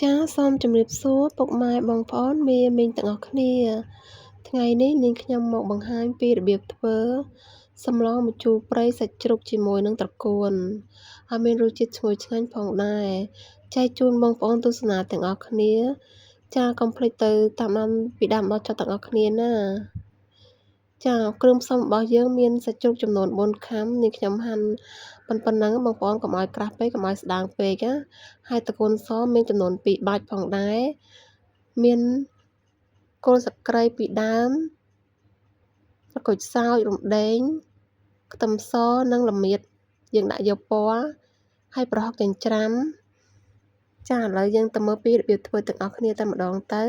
ចាសូមជម្រាបសួរពុកម៉ែបងប្អូនមាមីងទាំងអស់គ្នាថ្ងៃនេះនាងខ្ញុំមកបង្ហាញពីរបៀបធ្វើសម្លម្ជូរព្រៃសាច់ជ្រូកជាមួយនឹងត្រកួនហើយមានរសជាតិឈ្ងុយឆ្ងាញ់ផងដែរចែកជូនបងប្អូនទស្សនាទាំងអស់គ្នាចាកុំភ្លេចទៅតាមដានពីដើមដល់ចប់ទាំងអស់គ្នាណាចាគ្រឿងផ្សំរបស់យើងមានសាច់ជ្រូកចំនួន4ខាំនាងខ្ញុំហាន់ប៉ុណ្ណឹងបងប្អូនកុំឲ្យក្រាស់ពេកកុំឲ្យស្ដាងពេកណាហើយត្រកួនសមានចំនួន2បាច់ផងដែរមានគល់ស្លឹកគ្រៃ2ដើមស្លឹកក្រូចសើចរំដេងខ្ទឹមសនិងល្មៀតយើងដាក់យកពណ៌ហើយប្រហុកចិញ្ច្រាំចាឥឡូវយើងទៅមើលពីរបៀបធ្វើទាំងអស់គ្នាតែម្ដងទៅ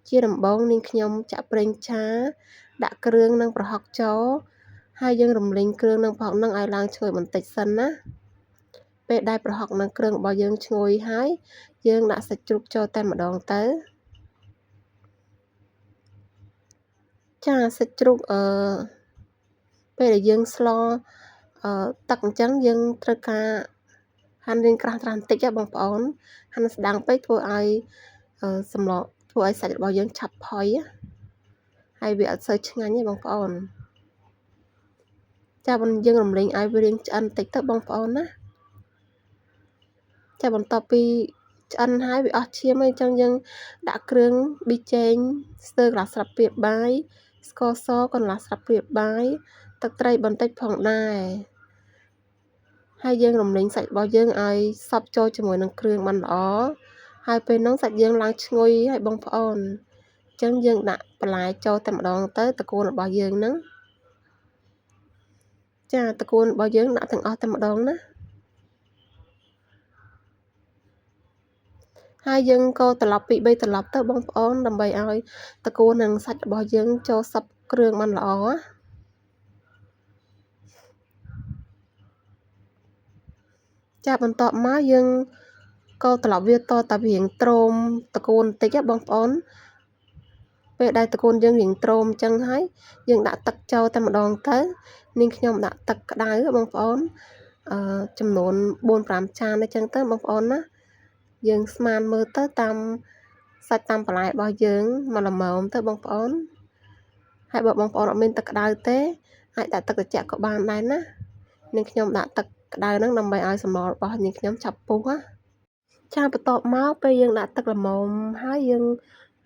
ជាដំបូងនាងខ្ញុំចាក់ប្រេងឆាដាក់គ្រឿងនិងប្រហុកចូលហើយយើងរំលីងគ្រឿងនិងប្រហុកនឹងឲ្យឡើងឈ្ងុយបន្តិចសិនណាពេលដែលប្រហុកនិងគ្រឿងរបស់យើងឈ្ងុយហើយយើងដាក់សាច់ជ្រូកចូលតែម្ដងទៅចាសាច់ជ្រូកពេលដែលយើងស្លទឹកអញ្ចឹងយើងត្រូវការហាន់រាងក្រាស់ៗបន្តិចបងប្អូនហាន់ស្ដាងពេកធ្វើឲ្យសម្លធ្វើឲ្យសាច់របស់យើងឆាប់ផុយហើយវាអត់សូវឆ្ងាញ់ទេបងប្អូនចាយើងរំលីងឲ្យវារាងឆ្អិនបន្តិចទៅបងប្អូនណាចាបន្ទាប់ពីឆ្អិនហើយវាអស់ឈាមហើយអញ្ចឹងយើងដាក់គ្រឿងប៊ីចេងស្ទើរកន្លះស្លាបព្រាបាយស្ករសកន្លះស្លាបព្រាបាយទឹកត្រីបន្តិចផងដែរហើយយើងរំលីងសាច់របស់យើងឲ្យសព្វចូលជាមួយនឹងគ្រឿងបានល្អហើយពេលនោះសាច់យើងឡើងឈ្ងុយហើយបងប្អូនអញ្ចឹងយើងដាក់បន្លែចូលតែម្ដងទៅត្រកួនរបស់យើងហ្នឹងចាត្រកួនរបស់យើងដាក់ទាំងអស់តែម្ដងណាហើយយើងកូរត្រឡប់ពី3ត្រឡប់ទៅបងប្អូនដើម្បីឲ្យត្រកួននិងសាច់របស់យើងចូលសព្វគ្រឿងបានល្អចាបន្ទាប់មកយើងកូរត្រឡប់វាតតែវារៀងទ្រមត្រកួនបន្តិចបងប្អូនពេលដែលត្រកួនយើងរៀងទ្រមអញ្ចឹងហើយយើងដាក់ទឹកចូលតែម្ដងទៅនាងខ្ញុំដាក់ទឹកក្តៅបងប្អូនចំនួន 4-5 ចានអញ្ចឹងទៅបងប្អូនណាយើងស្មានមើលទៅតាមសាច់តាមបន្លែរបស់យើងមកល្មមទៅបងប្អូនហើយបើបងប្អូនអត់មានទឹកក្តៅទេអាចដាក់ទឹកត្រជាក់ក៏បានដែរណានាងខ្ញុំដាក់ទឹកក្តៅហ្នឹងដើម្បីឲ្យសម្លរបស់នាងខ្ញុំឆាប់ពុះណាចាបន្ទាប់មកពេលយើងដាក់ទឹកល្មមហើយយើង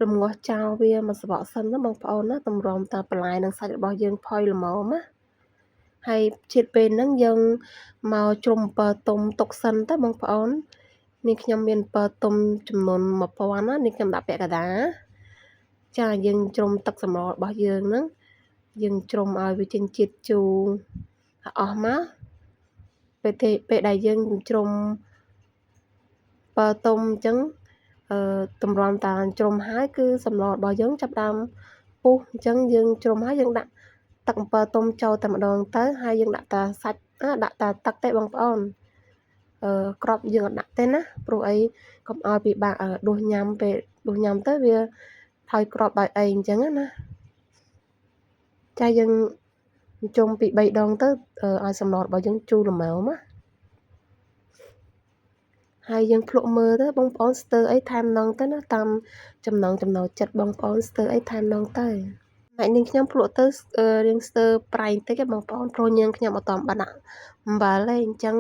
រំងាស់ចោលវាមួយស្វក់សិនណាបងប្អូនណាតម្រាំតាបន្លែនិងសាច់របស់យើងផុយល្មមណាហើយជាតិពេលហ្នឹងយើងមកជ្រុំអំពិលទុំទុកសិនទៅបងប្អូននាងខ្ញុំមានអំពិលទុំចំនួន1000ណានាងខ្ញុំដាក់ពាក់កណ្ដាលចាយើងជ្រុំទឹកសម្លរបស់យើងហ្នឹងយើងជ្រុំឲ្យវាចេញជាតិជូរអស់មកពេលដែលយើងជ្រុំបើទុំអញ្ចឹងតម្រាំតាជ្រុំហើយគឺសម្លរបស់យើងចាប់ដើមពុះអញ្ចឹងយើងជ្រុំហើយយើងដាក់ទឹកអំពិលទុំចូលតែម្ដងទៅហើយយើងដាក់តាសាច់ដាក់តាទឹកទេបងប្អូនគ្រាប់យើងអត់ដាក់ទេណាព្រោះអីកុំឲ្យពិបាកដួសញ៉ាំពេលដួសញ៉ាំទៅវាថយគ្រាប់ដោយអីអញ្ចឹងណាចាយើងជុំពី3ដងទៅឲ្យសម្លរបស់យើងជូរល្មមណាហើយយើងភ្លក់មើលទៅបងប្អូនស្ទើរអីថែមនងទៅណាតាមចំណង់ចំណូលចិត្តបងប្អូនស្ទើរអីថែមនងទៅហើយនាងខ្ញុំភ្លក់ទៅរៀងស្ទើរប្រៃបន្តិចបងប្អូនព្រោះយើងខ្ញុំអត់តបានដាក់អំបិលទេអញ្ចឹង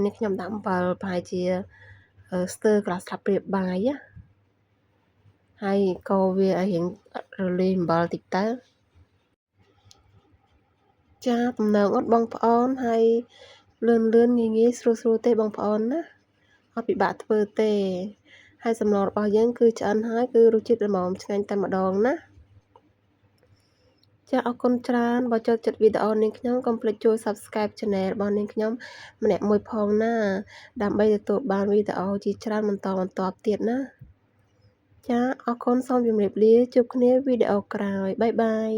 នាងខ្ញុំដាក់អំបិលប្រហែលជាស្ទើរកន្លះស្លាបព្រាបាយណាហើយកូរវាឲ្យរៀងរលាយអំបិលតិចទៅចាទំនងអត់បងប្អូនហើយលឿនងាយស្រួលទេបងប្អូនណាអត់ពិបាកធ្វើទេហើយសម្លរបស់យើងគឺឆ្អិនហើយគឺរសជាតិល្មមឆ្ងាញ់តែម្ដងណាចាអរគុណច្រើនបើចូលចិត្តវីដេអូនាងខ្ញុំកុំភ្លេចជួយ Subscribe Channel របស់នាងខ្ញុំម្នាក់មួយផងណាដើម្បីទទួលបានវីដេអូជាច្រើនបន្តទៀតណាចាអរគុណសូមជម្រាបលាជួបគ្នាវីដេអូក្រោយបាយបាយ